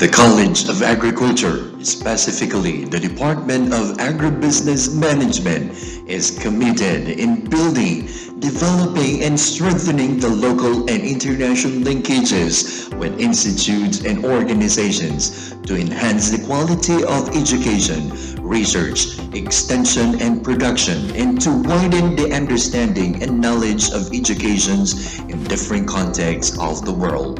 The College of Agriculture, specifically the Department of Agribusiness Management, is committed in building, developing, and strengthening the local and international linkages with institutes and organizations to enhance the quality of education, research, extension, and production, and to widen the understanding and knowledge of educations in different contexts of the world.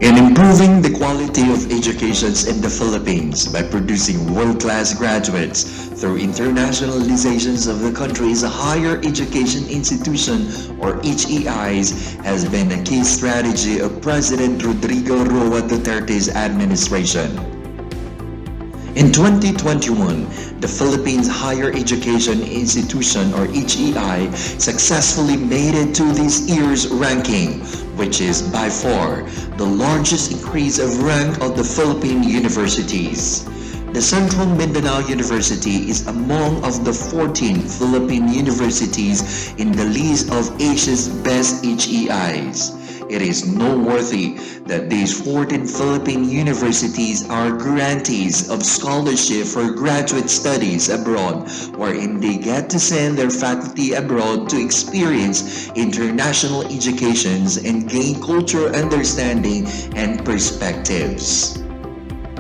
In improving the quality of educations in the Philippines by producing world-class graduates through internationalizations of the country's higher education institution or HEIs has been a key strategy of President Rodrigo Roa Duterte's administration. In 2021, the Philippines Higher Education Institution or HEI successfully made it to this year's ranking, which is by far the largest increase of rank of the Philippine universities. The Central Mindanao University is among of the 14 Philippine universities in the list of Asia's best HEIs. It is noteworthy that these 14 Philippine universities are grantees of scholarship for graduate studies abroad, wherein they get to send their faculty abroad to experience international educations and gain cultural understanding and perspectives.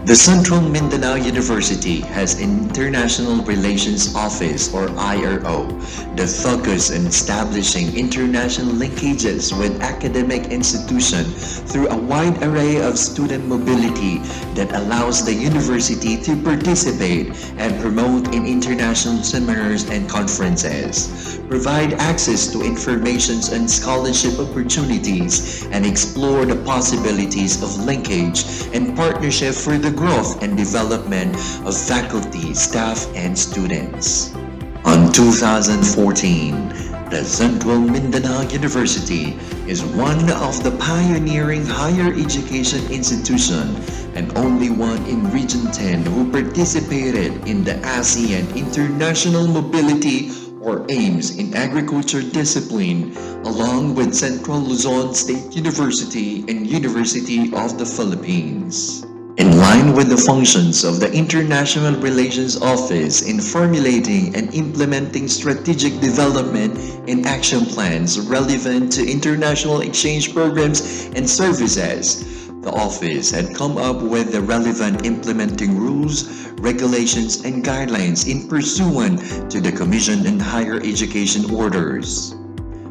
The Central Mindanao University has an International Relations Office or IRO that focuses on establishing international linkages with academic institutions through a wide array of student mobility that allows the university to participate and promote in international seminars and conferences, provide access to information and scholarship opportunities, and explore the possibilities of linkage and partnership for the growth and development of faculty, staff, and students. On 2014, the Central Mindanao University is one of the pioneering higher education institutions and only one in Region 10 who participated in the ASEAN International Mobility or AIMS in agriculture discipline, along with Central Luzon State University and University of the Philippines. In line with the functions of the International Relations Office in formulating and implementing strategic development and action plans relevant to international exchange programs and services, the office had come up with the relevant implementing rules, regulations, and guidelines in pursuant to the Commission on Higher Education orders.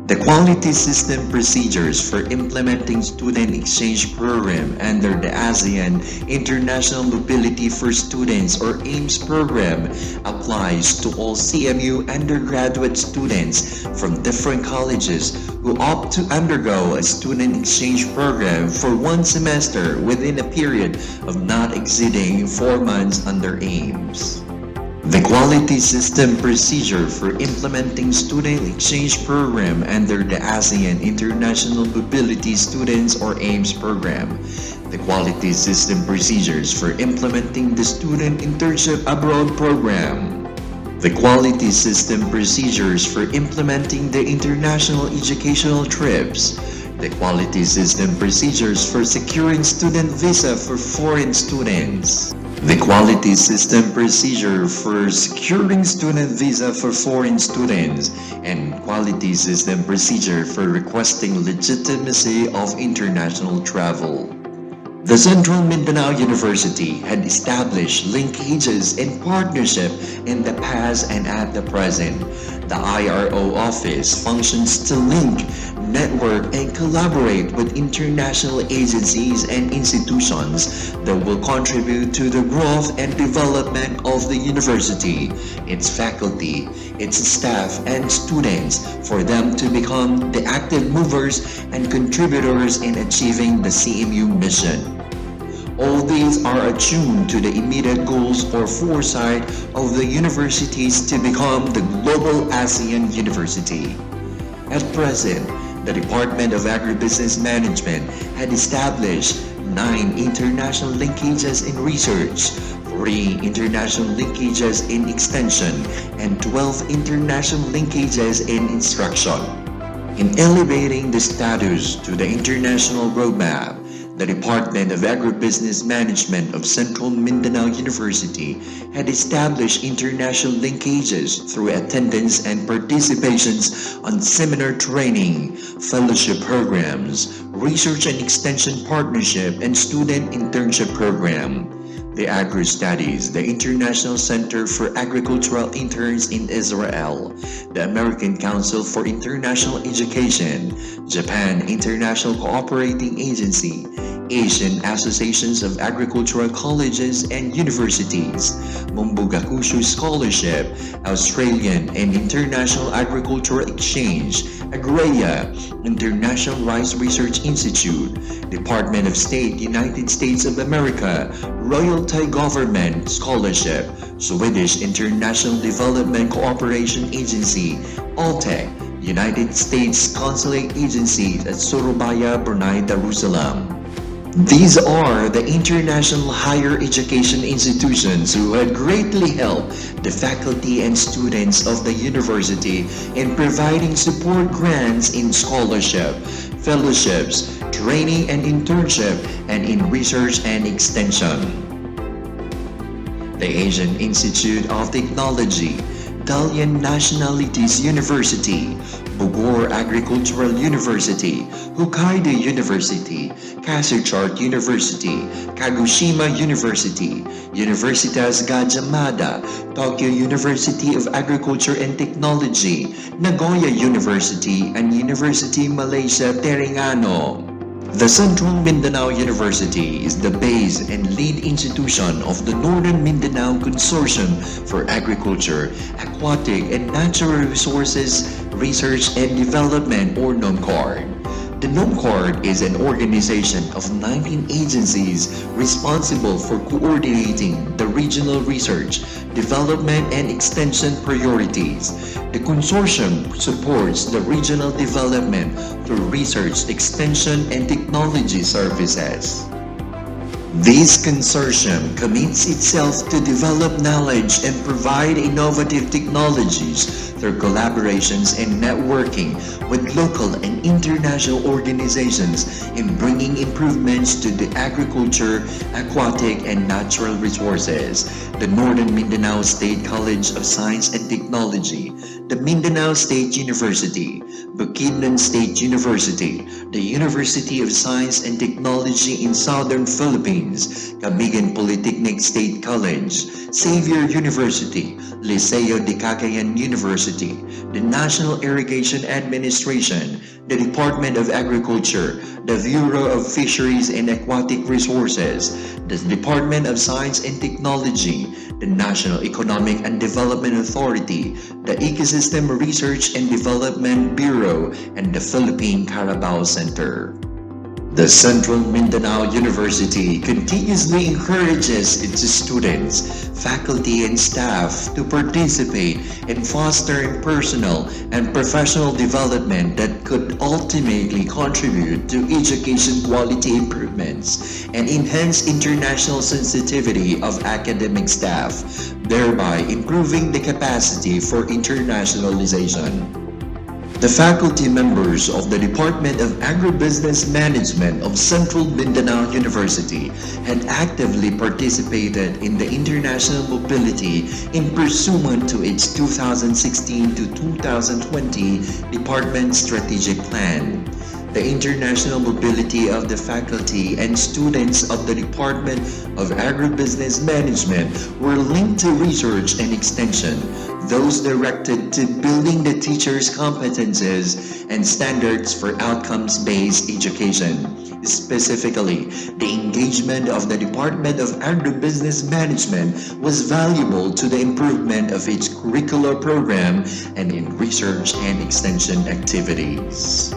The quality system procedures for implementing student exchange program under the ASEAN International Mobility for Students or AIMS program applies to all CMU undergraduate students from different colleges who opt to undergo a student exchange program for one semester within a period of not exceeding 4 months under AIMS. The quality system procedure for implementing student exchange program under the ASEAN International Mobility Students or AIMS program. The quality system procedures for implementing the student internship abroad program. The quality system procedures for implementing the international educational trips. The quality system procedures for securing student visa for foreign students. The quality system procedure for securing student visa for foreign students and quality system procedure for requesting legitimacy of international travel. The Central Mindanao University had established linkages and partnership in the past and at the present. The IRO office functions to link, network, and collaborate with international agencies and institutions that will contribute to the growth and development of the university, its faculty, its staff, and students for them to become the active movers and contributors in achieving the CMU mission. All these are attuned to the immediate goals or foresight of the universities to become the global ASEAN university. At present, the Department of Agribusiness Management had established 9 international linkages in research, 3 international linkages in extension, and 12 international linkages in instruction. In elevating the status to the international roadmap, The Department of Agribusiness Management of Central Mindanao University had established international linkages through attendance and participations on seminar training, fellowship programs, research and extension partnership, and student internship program. The Agri-Studies, the International Center for Agricultural Interns in Israel, the American Council for International Education, Japan International Cooperating Agency, Asian Associations of Agricultural Colleges and Universities, Mumbugakushu Scholarship, Australian and International Agricultural Exchange, Agreia, International Rice Research Institute, Department of State, United States of America, Royal Thai Government Scholarship, Swedish International Development Cooperation Agency, ALTEC, United States Consulate Agency at Surabaya, Brunei Darussalam. These are the international higher education institutions who had greatly helped the faculty and students of the university in providing support grants in scholarship, fellowships, training and internship, and in research and extension. The Asian Institute of Technology, Dalian Nationalities University, Bogor Agricultural University, Hokkaido University, Kasuchart University, Kagoshima University, Universitas Gadjah Mada, Tokyo University of Agriculture and Technology, Nagoya University, and University Malaysia Terengganu. The Central Mindanao University is the base and lead institution of the Northern Mindanao Consortium for Agriculture, Aquatic and Natural Resources Research and Development, or NOMCARD. The NOMCARD is an organization of 19 agencies responsible for coordinating the regional research, development, and extension priorities. The consortium supports the regional development through research, extension, and technology services. This consortium commits itself to develop knowledge and provide innovative technologies through collaborations and networking with local and international organizations in bringing improvements to the agriculture, aquatic, and natural resources. The Northern Mindanao State College of Science and Technology, the Mindanao State University, Bukidnon State University, the University of Science and Technology in Southern Philippines, Cagayan Polytechnic State College, Xavier University, Liceo de Cagayan University, the National Irrigation Administration, the Department of Agriculture, the Bureau of Fisheries and Aquatic Resources, the Department of Science and Technology, the National Economic and Development Authority, the Ecosystem Research and Development Bureau, and the Philippine Carabao Center. The Central Mindanao University continuously encourages its students, faculty, and staff to participate in fostering personal and professional development that could ultimately contribute to education quality improvements and enhance international sensitivity of academic staff, thereby improving the capacity for internationalization. The faculty members of the Department of Agribusiness Management of Central Mindanao University had actively participated in the international mobility in pursuant to its 2016 to 2020 Department Strategic Plan. The international mobility of the faculty and students of the Department of Agribusiness Management were linked to research and extension, those directed to building the teachers' competences and standards for outcomes-based education. Specifically, the engagement of the Department of Agribusiness Management was valuable to the improvement of its curricular program and in research and extension activities.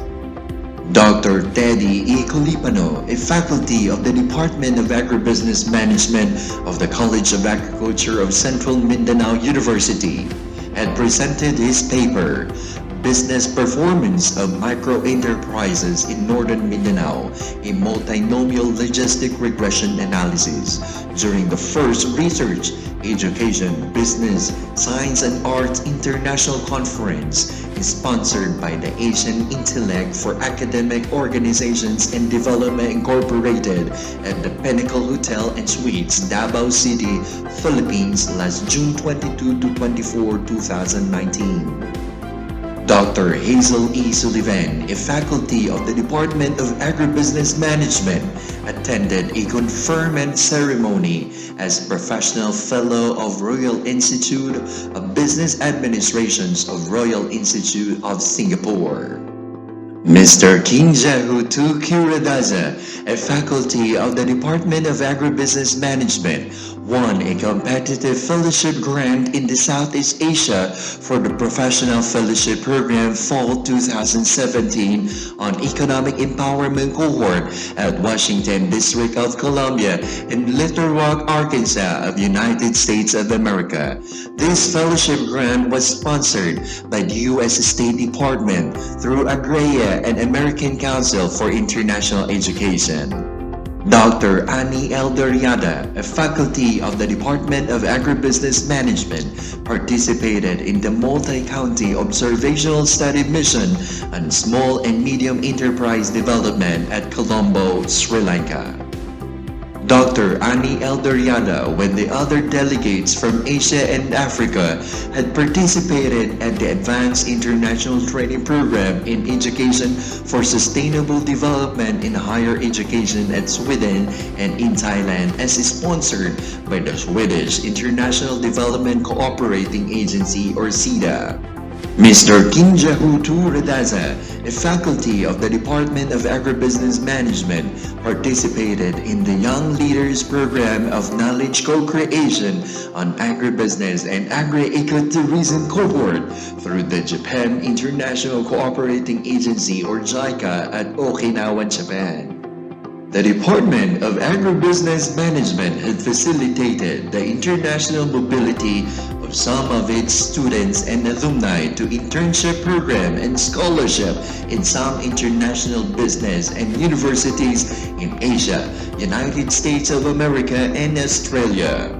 Dr. Teddy E. Colipano, a faculty of the Department of Agribusiness Management of the College of Agriculture of Central Mindanao University, had presented his paper, business performance of micro-enterprises in Northern Mindanao, a multinomial logistic regression analysis. During the first Research, Education, Business, Science and Arts International Conference, sponsored by the Asian Intellect for Academic Organizations and Development Incorporated at the Pinnacle Hotel and Suites, Davao City, Philippines, last June 22 to 24, 2019. Dr. Hazel E. Sullivan, a faculty of the Department of Agribusiness Management, attended a conferment ceremony as Professional Fellow of Royal Institute of Business Administrations of Royal Institute of Singapore. Mr. King Jehu Radaza, a faculty of the Department of Agribusiness Management, won a competitive fellowship grant in the Southeast Asia for the Professional Fellowship Program Fall 2017 on Economic Empowerment Cohort at Washington District of Columbia in Little Rock, Arkansas of United States of America. This fellowship grant was sponsored by the U.S. State Department through Agrea and American Council for International Education. Dr. Annie L. Doriada, a faculty of the Department of Agribusiness Management, participated in the multi-county observational study mission on small and medium enterprise development at Colombo, Sri Lanka. Dr. Annie L. Doriada, with the other delegates from Asia and Africa, had participated at the Advanced International Training Program in Education for Sustainable Development in Higher Education at Sweden and in Thailand as sponsored by the Swedish International Development Cooperating Agency or SIDA. Mr. King Jehu Radaza, a faculty of the Department of Agribusiness Management, participated in the Young Leaders Program of Knowledge Co-Creation on Agribusiness and Agri-Ecotourism Cohort through the Japan International Cooperating Agency or JICA at Okinawa, Japan. The Department of Agribusiness Management had facilitated the international mobility of some of its students and alumni to internship program and scholarship in some international business and universities in Asia, United States of America, and Australia.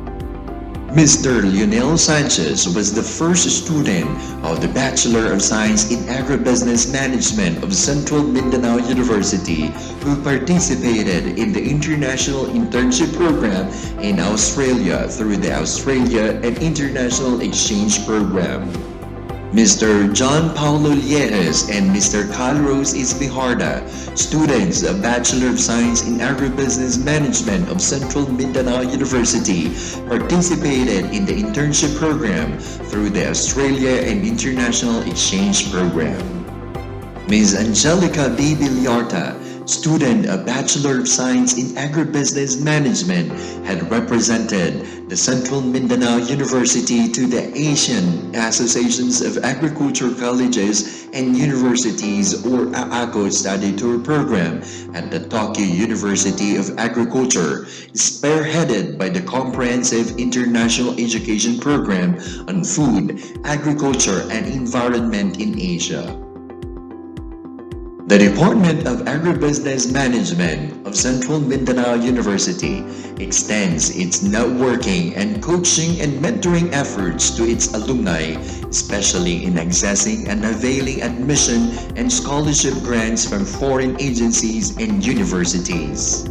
Mr. Lionel Sanchez was the first student of the Bachelor of Science in Agribusiness Management of Central Mindanao University who participated in the International Internship Program in Australia through the Australia and International Exchange Program. Mr. John Paulo Lieres and Mr. Carlos Isbiharda, students of Bachelor of Science in Agribusiness Management of Central Mindanao University, participated in the internship program through the Australia and International Exchange Program. Ms. Angelica B. Villarta, student of Bachelor of Science in Agribusiness Management, had represented the Central Mindanao University to the Asian Associations of Agriculture Colleges and Universities or AACO study tour program at the Tokyo University of Agriculture, spearheaded by the Comprehensive International Education Program on Food, Agriculture, and Environment in Asia. The Department of Agribusiness Management of Central Mindanao University extends its networking and coaching and mentoring efforts to its alumni, especially in accessing and availing admission and scholarship grants from foreign agencies and universities.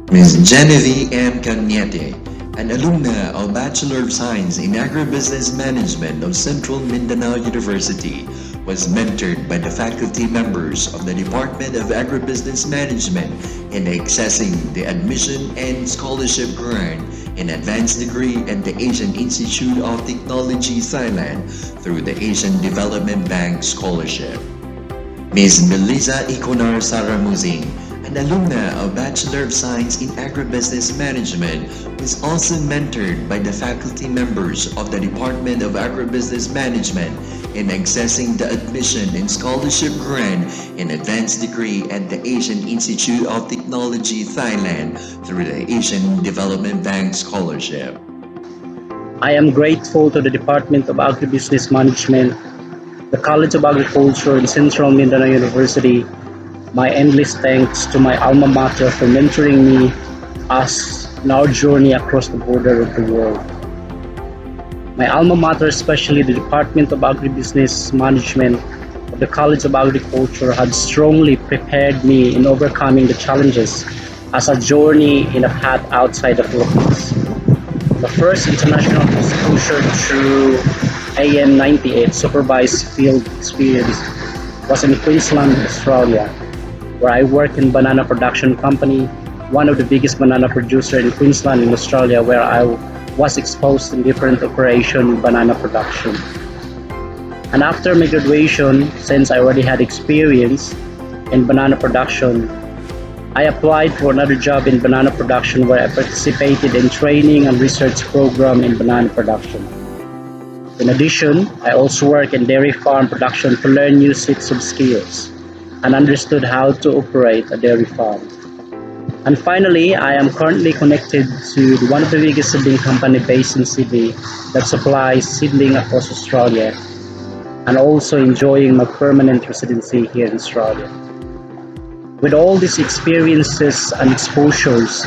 Ms. Genevieve M. Cañete, an alumna of Bachelor of Science in Agribusiness Management of Central Mindanao University, was mentored by the faculty members of the Department of Agribusiness Management in accessing the admission and scholarship grant in advanced degree at the Asian Institute of Technology, Thailand through the Asian Development Bank Scholarship. Ms. Melissa Ikonar Saramuzing, an alumna of Bachelor of Science in Agribusiness Management, was also mentored by the faculty members of the Department of Agribusiness Management in accessing the admission and scholarship grant in advanced degree at the Asian Institute of Technology, Thailand through the Asian Development Bank Scholarship. I am grateful to the Department of Agribusiness Management, the College of Agriculture in Central Mindanao University. My endless thanks to my alma mater for mentoring me us in our journey across the border of the world. My alma mater, especially the Department of Agribusiness Management of the College of Agriculture, had strongly prepared me in overcoming the challenges as a journey in a path outside the Philippines. The first international exposure to AN98 supervised field experience was in Queensland, Australia, where I worked in banana production company, one of the biggest banana producer in Queensland in Australia, where I was exposed in different operation banana production. And after my graduation, since I already had experience in banana production, I applied for another job in banana production where I participated in training and research program in banana production. In addition, I also work in dairy farm production to learn new sets of skills and understood how to operate a dairy farm. And finally, I am currently connected to one of the biggest seedling company based in Sydney that supplies seedling across Australia, and also enjoying my permanent residency here in Australia. With all these experiences and exposures,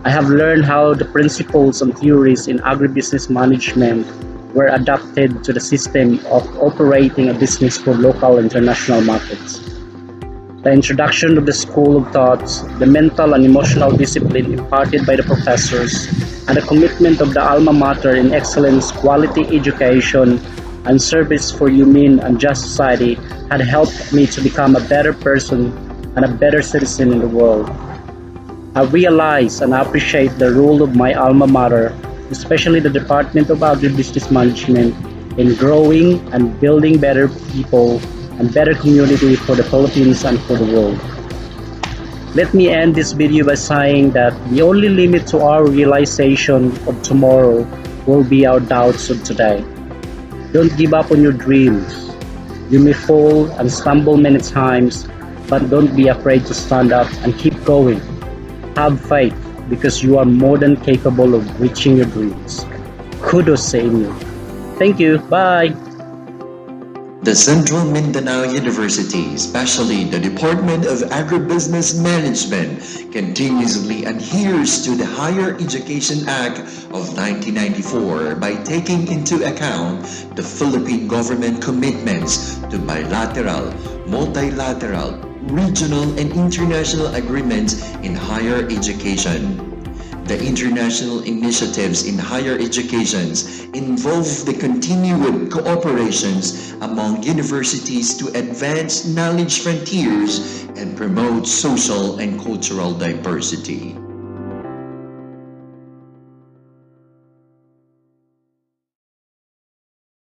I have learned how the principles and theories in agribusiness management were adapted to the system of operating a business for local and international markets. The introduction of the school of thoughts, the mental and emotional discipline imparted by the professors, and the commitment of the alma mater in excellence, quality education, and service for humane and just society had helped me to become a better person and a better citizen in the world. I realize and appreciate the role of my alma mater, especially the Department of Agribusiness Management, in growing and building better people and better community for the Philippines and for the world. Let me end this video by saying that the only limit to our realization of tomorrow will be our doubts of today. Don't give up on your dreams. You may fall and stumble many times, but don't be afraid to stand up and keep going. Have faith because you are more than capable of reaching your dreams. Kudos CMU. Thank you. Bye. The Central Mindanao University, especially the Department of Agribusiness Management, continuously adheres to the Higher Education Act of 1994 by taking into account the Philippine government commitments to bilateral, multilateral, regional, and international agreements in higher education. The international initiatives in higher educations involve the continued cooperations among universities to advance knowledge frontiers and promote social and cultural diversity.